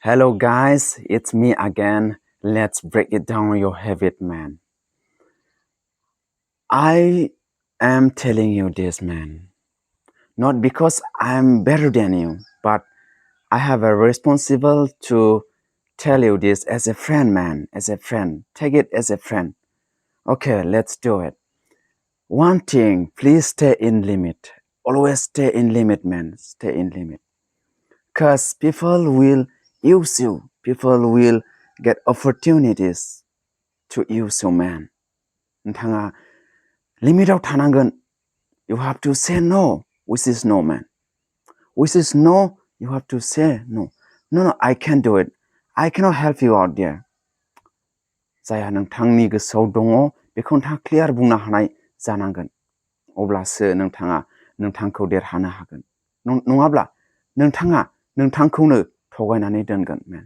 Hello guys, it's me again. Let's break it down your habit, man. I am telling you this, man. Not because I'm better than you, but I have a responsible to tell you this as a friend, man. As a friend. Take it as a friend. Okay, let's do it. One thing, please stay in limit. Always stay in limit, man. Stay in limit. Because people will use you. People will get opportunities to use you, man. नोंथाङा लिमिटआव थानांगोन. You have to say no, which is no, man. Which is no, you have to say no. No, I can't do it. I cannot help you out there. जायहा नोंथांनि गोसोआव दङ बेखौ नोंथाङा clear बुंनो हानाय जानांगोन. अब्लासो नोंथाङा नोंथांखौ देरहानो हागोन. नङाब्ला नोंथाङा नोंथांखौनो थगायनानै दोनगोन, man.